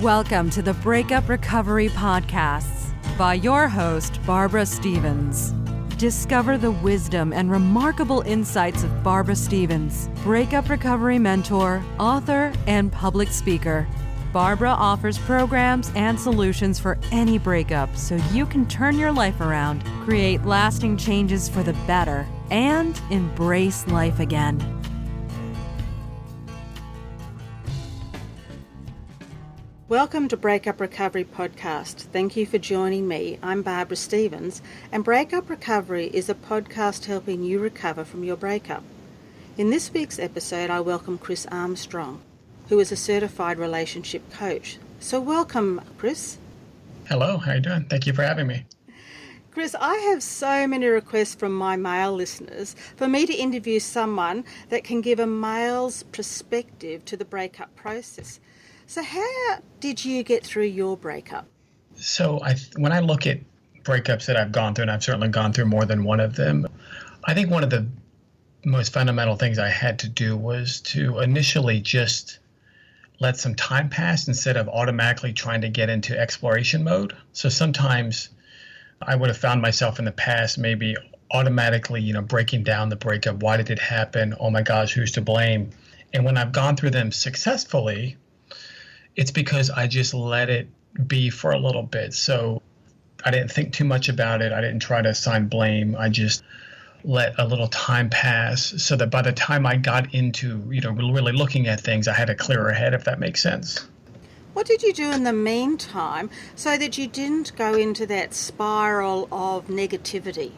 Welcome to the Breakup Recovery Podcasts by your host, Barbara Stevens. Discover the wisdom and remarkable insights of Barbara Stevens, breakup recovery mentor, author, and public speaker. Barbara offers programs and solutions for any breakup so you can turn your life around, create lasting changes for the better, and embrace life again. Welcome to Breakup Recovery Podcast. Thank you for joining me. I'm Barbara Stevens, and Breakup Recovery is a podcast helping you recover from your breakup. In this week's episode, I welcome Chris Armstrong, who is a certified relationship coach. So welcome, Chris. Hello, how are you doing? Thank you for having me. Chris, I have so many requests from my male listeners for me to interview someone that can give a male's perspective to the breakup process. So how did you get through your breakup? So when I look at breakups that I've gone through, and I've certainly gone through more than one of them, I think one of the most fundamental things I had to do was to initially just let some time pass instead of automatically trying to get into exploration mode. So sometimes I would have found myself in the past maybe automatically, breaking down the breakup. Why did it happen? Oh my gosh, who's to blame? And when I've gone through them successfully, it's because I just let it be for a little bit. So I didn't think too much about it. I didn't try to assign blame. I just let a little time pass so that by the time I got into, really looking at things, I had a clearer head, if that makes sense. What did you do in the meantime so that you didn't go into that spiral of negativity?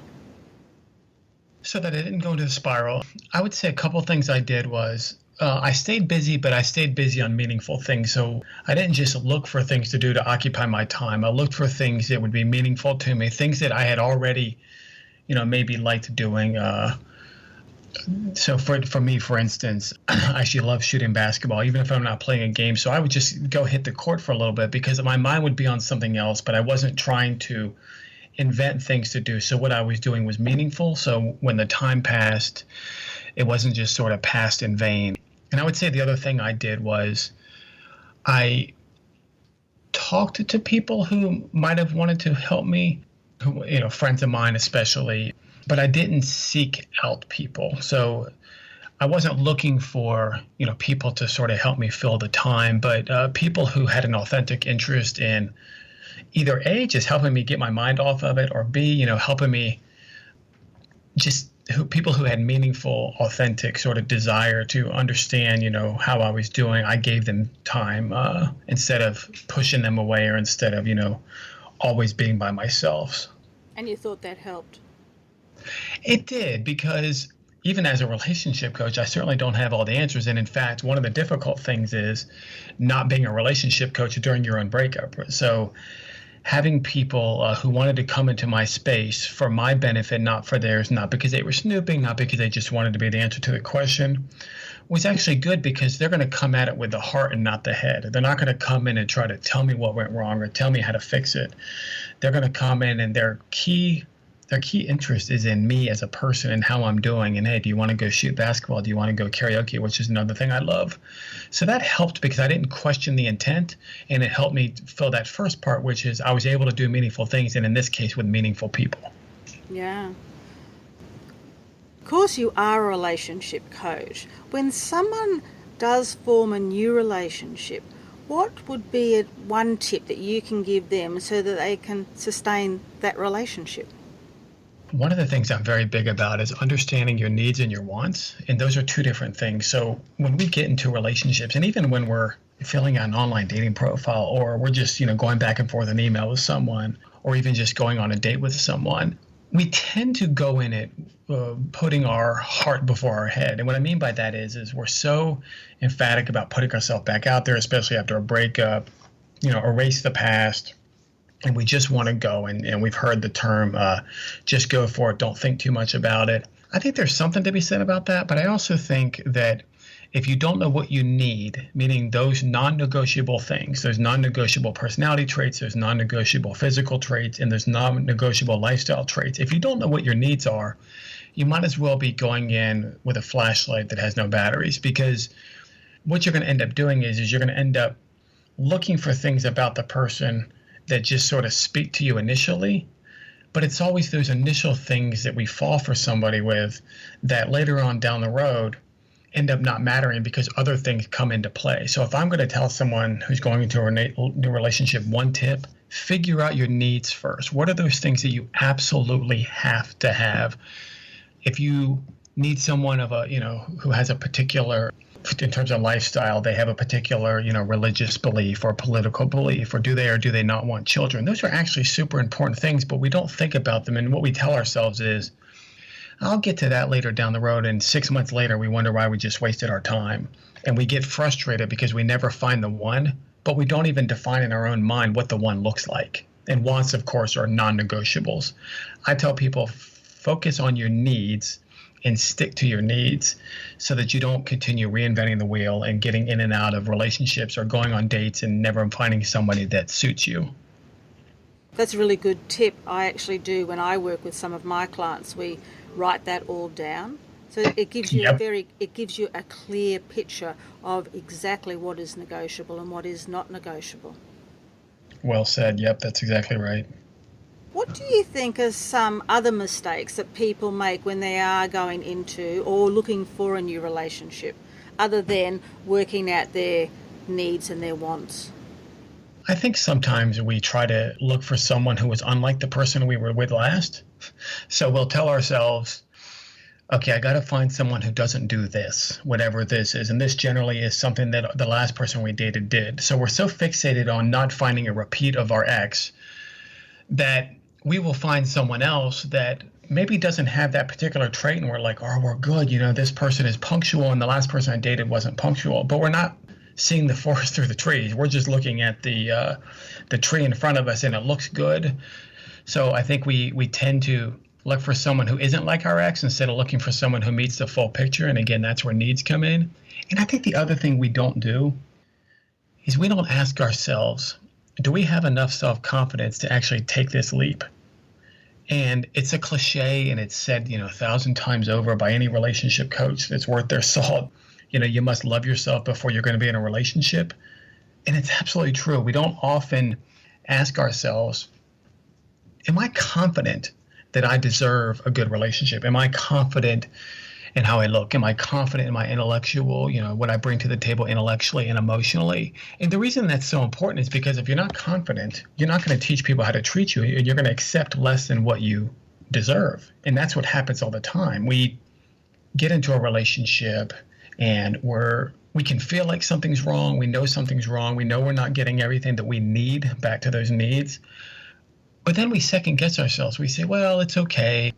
So that I didn't go into the spiral, I would say a couple things I did was I stayed busy, but I stayed busy on meaningful things. So I didn't just look for things to do to occupy my time. I looked for things that would be meaningful to me, things that I had already, maybe liked doing. So for me, for instance, I actually love shooting basketball, even if I'm not playing a game. So I would just go hit the court for a little bit because my mind would be on something else, but I wasn't trying to invent things to do. So what I was doing was meaningful. So when the time passed, it wasn't just sort of passed in vain. And I would say the other thing I did was I talked to people who might have wanted to help me, friends of mine especially, but I didn't seek out people. So I wasn't looking for, people to sort of help me fill the time, but people who had an authentic interest in either A, just helping me get my mind off of it, or B, helping me people who had meaningful, authentic sort of desire to understand, how I was doing. I gave them time instead of pushing them away or instead of, always being by myself. And you thought that helped? It did, because even as a relationship coach, I certainly don't have all the answers. And in fact, one of the difficult things is not being a relationship coach during your own breakup. So having people who wanted to come into my space for my benefit, not for theirs, not because they were snooping, not because they just wanted to be the answer to the question, was actually good because they're going to come at it with the heart and not the head. They're not going to come in and try to tell me what went wrong or tell me how to fix it. They're going to come in and their key interest is in me as a person and how I'm doing. And hey, do you want to go shoot basketball? Do you want to go karaoke, which is another thing I love? So that helped because I didn't question the intent, and it helped me fill that first part, which is I was able to do meaningful things, and in this case with meaningful people. Yeah. Of course, you are a relationship coach. When someone does form a new relationship, what would be one tip that you can give them so that they can sustain that relationship? One of the things I'm very big about is understanding your needs and your wants. And those are two different things. So when we get into relationships, and even when we're filling out an online dating profile, or we're just, going back and forth an email with someone, or even just going on a date with someone, we tend to go in it putting our heart before our head. And what I mean by that is we're so emphatic about putting ourselves back out there, especially after a breakup, erase the past. And we just want to go, and we've heard the term, just go for it, don't think too much about it. I think there's something to be said about that, but I also think that if you don't know what you need, meaning those non-negotiable things, those non-negotiable personality traits, there's non-negotiable physical traits, and there's non-negotiable lifestyle traits, if you don't know what your needs are, you might as well be going in with a flashlight that has no batteries, because what you're going to end up doing is you're going to end up looking for things about the person that just sort of speak to you initially. But it's always those initial things that we fall for somebody with that later on down the road end up not mattering because other things come into play. So if I'm going to tell someone who's going into a new relationship one tip, figure out your needs first. What are those things that you absolutely have to have? If you need someone who has a particular, in terms of lifestyle, they have a particular, religious belief or political belief, or do they not want children? Those are actually super important things, but we don't think about them. And what we tell ourselves is, I'll get to that later down the road. And 6 months later, we wonder why we just wasted our time. And we get frustrated because we never find the one, but we don't even define in our own mind what the one looks like. And wants, of course, are non-negotiables. I tell people, focus on your needs and stick to your needs so that you don't continue reinventing the wheel and getting in and out of relationships or going on dates and never finding somebody that suits you. That's a really good tip. I actually do when I work with some of my clients. We write that all down. So it gives you a clear picture of exactly what is negotiable and what is not negotiable. Well said. Yep, that's exactly right. What do you think are some other mistakes that people make when they are going into or looking for a new relationship, other than working out their needs and their wants? I think sometimes we try to look for someone who is unlike the person we were with last. So we'll tell ourselves, okay, I got to find someone who doesn't do this, whatever this is. And this generally is something that the last person we dated did. So we're so fixated on not finding a repeat of our ex that we will find someone else that maybe doesn't have that particular trait. And we're like, oh, we're good. This person is punctual and the last person I dated wasn't punctual. But we're not seeing the forest through the trees. We're just looking at the tree in front of us and it looks good. So I think we tend to look for someone who isn't like our ex instead of looking for someone who meets the full picture. And again, that's where needs come in. And I think the other thing we don't do is we don't ask ourselves, do we have enough self-confidence to actually take this leap? And it's a cliche and it's said, 1,000 times over by any relationship coach that's worth their salt. You must love yourself before you're going to be in a relationship. And it's absolutely true. We don't often ask ourselves, am I confident that I deserve a good relationship? Am I confident in how I look? Am I confident in my intellectual, what I bring to the table intellectually and emotionally? And the reason that's so important is because if you're not confident, you're not going to teach people how to treat you, and you're going to accept less than what you deserve. And that's what happens all the time. We get into a relationship and we can feel like something's wrong. We know something's wrong. We know we're not getting everything that we need, back to those needs. But then we second guess ourselves. We say, well, it's okay.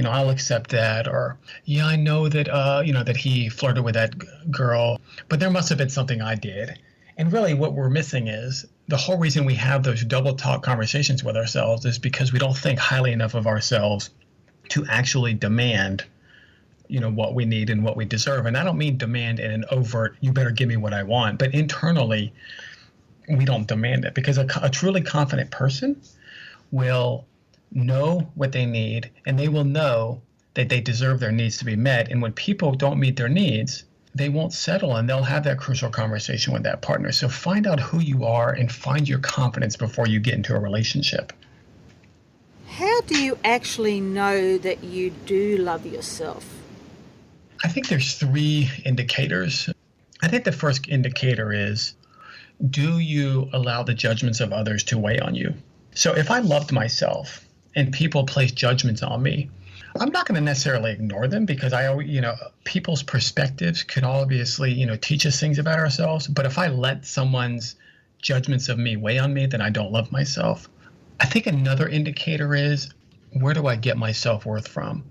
I'll accept that. Or, yeah, I know that, that he flirted with that girl, but there must have been something I did. And really what we're missing is the whole reason we have those double talk conversations with ourselves is because we don't think highly enough of ourselves to actually demand, what we need and what we deserve. And I don't mean demand in an overt, you better give me what I want, but internally we don't demand it, because a truly confident person will know what they need, and they will know that they deserve their needs to be met. And when people don't meet their needs, they won't settle, and they'll have that crucial conversation with that partner. So find out who you are and find your confidence before you get into a relationship. How do you actually know that you do love yourself? I think there's 3 indicators. I think the first indicator is, do you allow the judgments of others to weigh on you? So if I loved myself and people place judgments on me, I'm not going to necessarily ignore them, because people's perspectives could obviously, teach us things about ourselves. But if I let someone's judgments of me weigh on me, then I don't love myself. I think another indicator is, where do I get my self-worth from?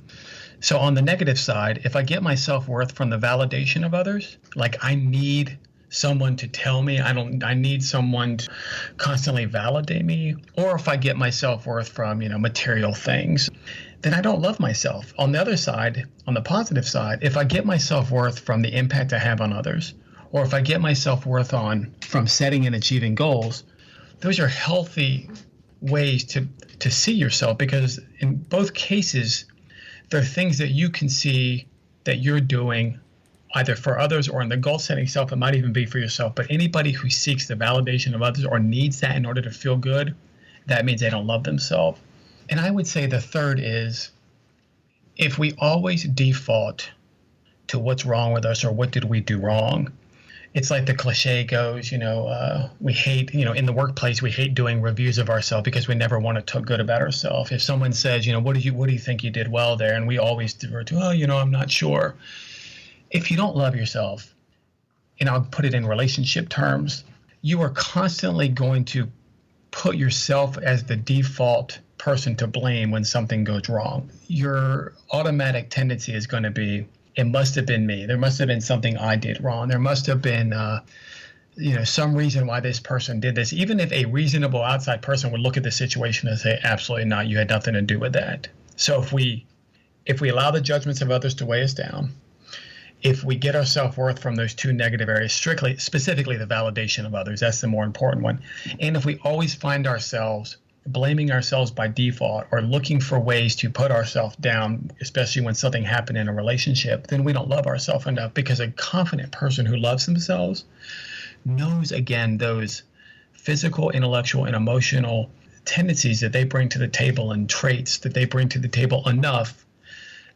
So on the negative side, if I get my self-worth from the validation of others, like I need someone to tell me, I need someone to constantly validate me, or if I get my self-worth from, material things, then I don't love myself. On the other side, on the positive side, if I get my self-worth from the impact I have on others, or if I get my self-worth from setting and achieving goals, those are healthy ways to see yourself, because in both cases, there are things that you can see that you're doing either for others or in the goal setting self. It might even be for yourself. But anybody who seeks the validation of others or needs that in order to feel good, that means they don't love themselves. And I would say the third is, if we always default to what's wrong with us or what did we do wrong, it's like the cliche goes, we hate, in the workplace, we hate doing reviews of ourselves because we never want to talk good about ourselves. If someone says, what do you think you did well there? And we always divert to, I'm not sure. If you don't love yourself, and I'll put it in relationship terms, you are constantly going to put yourself as the default person to blame when something goes wrong. Your automatic tendency is going to be, it must have been me. There must have been something I did wrong. There must have been, some reason why this person did this. Even if a reasonable outside person would look at the situation and say, absolutely not, you had nothing to do with that. So if we allow the judgments of others to weigh us down, if we get our self-worth from those two negative areas, specifically the validation of others, that's the more important one. And if we always find ourselves blaming ourselves by default or looking for ways to put ourselves down, especially when something happened in a relationship, then we don't love ourselves enough, because a confident person who loves themselves knows, again, those physical, intellectual, and emotional tendencies that they bring to the table and traits that they bring to the table enough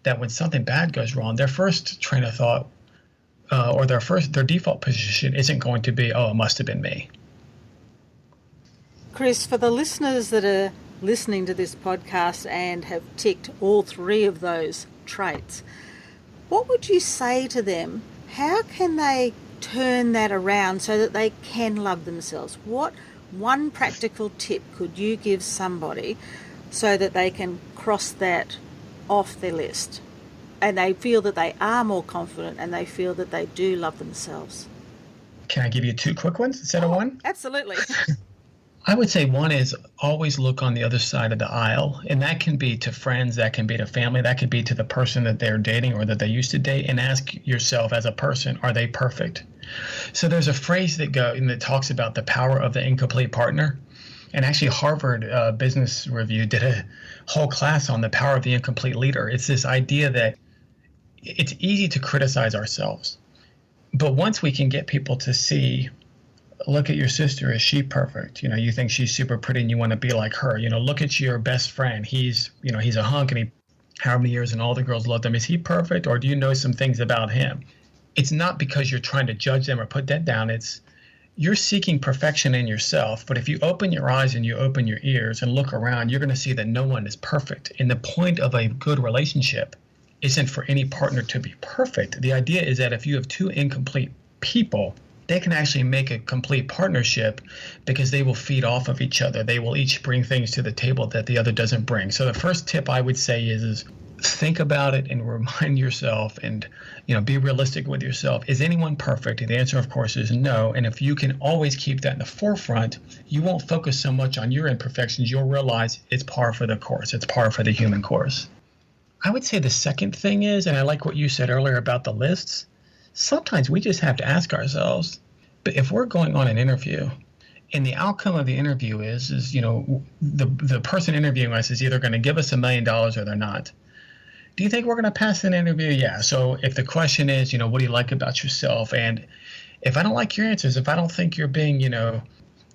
that when something bad goes wrong, their first train of thought or their default position isn't going to be, oh, it must have been me. Chris, for the listeners that are listening to this podcast and have ticked all three of those traits, what would you say to them? How can they turn that around so that they can love themselves? What one practical tip could you give somebody so that they can cross that off their list and they feel that they are more confident and they feel that they do love themselves? Can I give you two quick ones instead of one? Absolutely. I would say one is always look on the other side of the aisle. And that can be to friends, that can be to family, that could be to the person that they're dating or that they used to date, and ask yourself as a person, are they perfect? So there's a phrase that talks about the power of the incomplete partner. And actually, Harvard Business Review did a whole class on the power of the incomplete leader. It's this idea that it's easy to criticize ourselves. But once we can get people to see, look at your sister, is she perfect? You think she's super pretty and you want to be like her. Look at your best friend. He's a hunk and he, how many years and all the girls love him. Is he perfect? Or do you know some things about him? It's not because you're trying to judge them or put that down. It's you're seeking perfection in yourself. But if you open your eyes and you open your ears and look around, you're going to see that no one is perfect. And the point of a good relationship isn't for any partner to be perfect. The idea is that if you have two incomplete people, they can actually make a complete partnership because they will feed off of each other. They will each bring things to the table that the other doesn't bring. So the first tip I would say is think about it and remind yourself and, be realistic with yourself. Is anyone perfect? And the answer, of course, is no. And if you can always keep that in the forefront, you won't focus so much on your imperfections. You'll realize it's par for the course. It's par for the human course. I would say the second thing is, and I like what you said earlier about the lists, sometimes we just have to ask ourselves, but if we're going on an interview and the outcome of the interview is the person interviewing us is either going to give us $1 million or they're not. Do you think we're going to pass an interview? Yeah. So if the question is, what do you like about yourself? And if I don't like your answers, if I don't think you're being,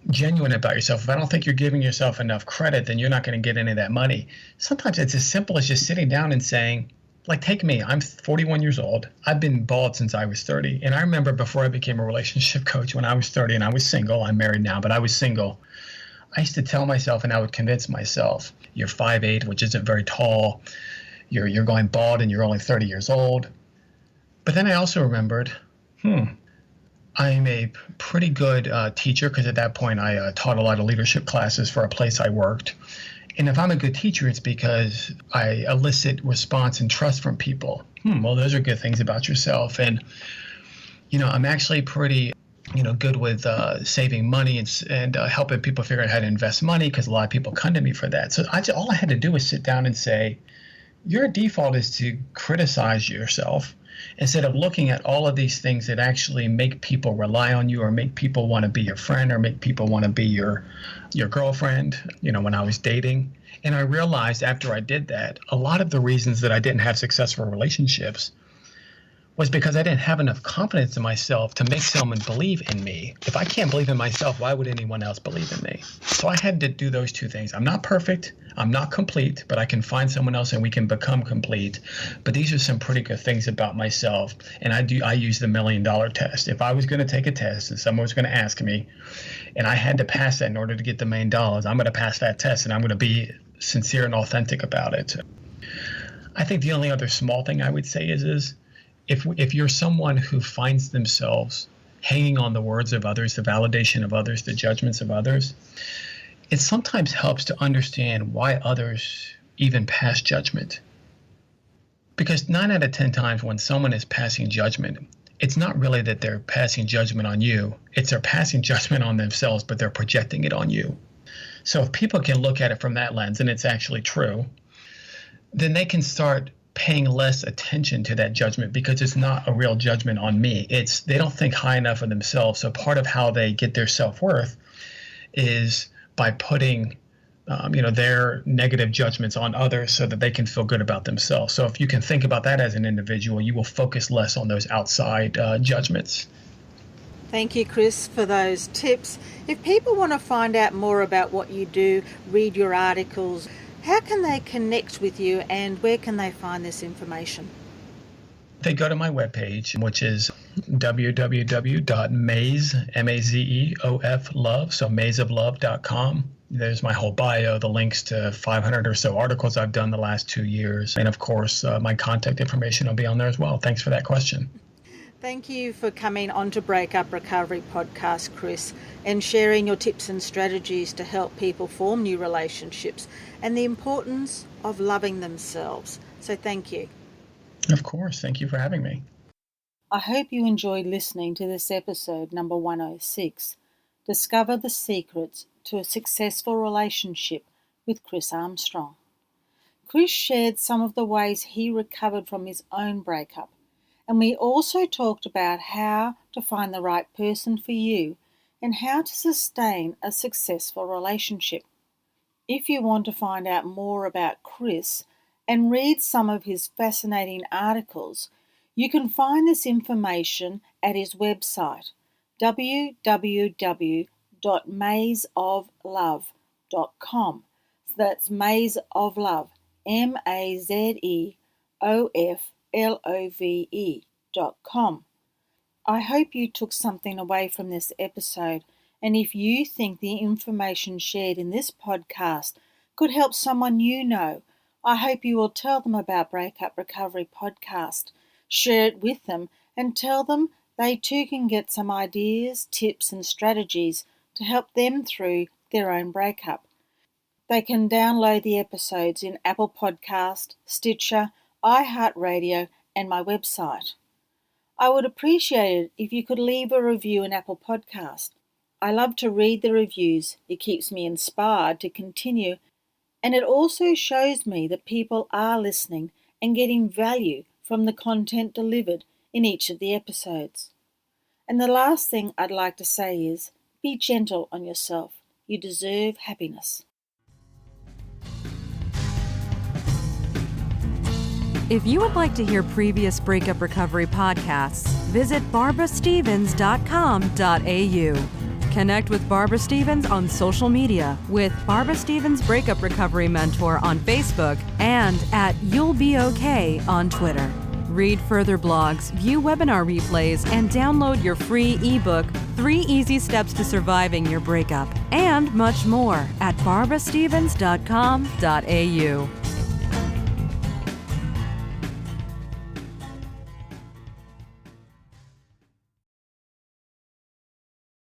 genuine about yourself, if I don't think you're giving yourself enough credit, then you're not going to get any of that money. Sometimes it's as simple as just sitting down and saying, like, take me. I'm 41 years old. I've been bald since I was 30. And I remember before I became a relationship coach, when I was 30 and I was single, I'm married now, but I was single. I used to tell myself, and I would convince myself, you're 5'8", which isn't very tall. You're going bald and you're only 30 years old. But then I also remembered, I'm a pretty good teacher, because at that point I taught a lot of leadership classes for a place I worked. And if I'm a good teacher, it's because I elicit response and trust from people. Well, those are good things about yourself. And, I'm actually pretty, good with saving money and helping people figure out how to invest money, because a lot of people come to me for that. So all I had to do was sit down and say, your default is to criticize yourself instead of looking at all of these things that actually make people rely on you or make people want to be your friend or make people want to be your girlfriend, when I was dating. And I realized after I did that, a lot of the reasons that I didn't have successful relationships was because I didn't have enough confidence in myself to make someone believe in me. If I can't believe in myself, why would anyone else believe in me? So I had to do those two things. I'm not perfect. I'm not complete, but I can find someone else and we can become complete. But these are some pretty good things about myself. And I use the $1 million test. If I was going to take a test and someone was going to ask me, and I had to pass that in order to get the $1 million, I'm going to pass that test and I'm going to be sincere and authentic about it. I think the only other small thing I would say is if you're someone who finds themselves hanging on the words of others, the validation of others, the judgments of others, it sometimes helps to understand why others even pass judgment. Because 9 out of 10 times when someone is passing judgment, it's not really that they're passing judgment on you. It's they're passing judgment on themselves, but they're projecting it on you. So if people can look at it from that lens, and it's actually true, then they can start paying less attention to that judgment because it's not a real judgment on me. They don't think high enough of themselves. So part of how they get their self-worth is by putting their negative judgments on others so that they can feel good about themselves. So if you can think about that as an individual, you will focus less on those outside judgments. Thank you, Chris, for those tips. If people want to find out more about what you do, read your articles, how can they connect with you and where can they find this information? They go to my webpage, which is www.mazeoflove, so mazeoflove.com. There's my whole bio, the links to 500 or so articles I've done the last 2 years. And of course, my contact information will be on there as well. Thanks for that question. Thank you for coming on to Breakup Recovery Podcast, Chris, and sharing your tips and strategies to help people form new relationships and the importance of loving themselves. So thank you. Of course. Thank you for having me. I hope you enjoyed listening to this episode number 106, Discover the Secrets to a Successful Relationship with Chris Armstrong. Chris shared some of the ways he recovered from his own breakup, and we also talked about how to find the right person for you and how to sustain a successful relationship. If you want to find out more about Chris and read some of his fascinating articles, you can find this information at his website, www.mazeoflove.com. So that's Maze of Love, mazeoflove.com. I hope you took something away from this episode, and if you think the information shared in this podcast could help someone you know, I hope you will tell them about Breakup Recovery Podcast, share it with them, and tell them they too can get some ideas, tips, and strategies to help them through their own breakup. They can download the episodes in Apple Podcast, Stitcher, iHeartRadio, and my website. I would appreciate it if you could leave a review in Apple Podcast. I love to read the reviews. It keeps me inspired to continue, and it also shows me that people are listening and getting value from the content delivered in each of the episodes. And the last thing I'd like to say is, be gentle on yourself. You deserve happiness. If you would like to hear previous Breakup Recovery podcasts, visit barbarastevens.com.au. Connect with Barbara Stevens on social media with Barbara Stevens Breakup Recovery Mentor on Facebook and at You'll Be Okay on Twitter. Read further blogs, view webinar replays, and download your free ebook, 3 Easy Steps to Surviving Your Breakup, and much more at barbarastevens.com.au.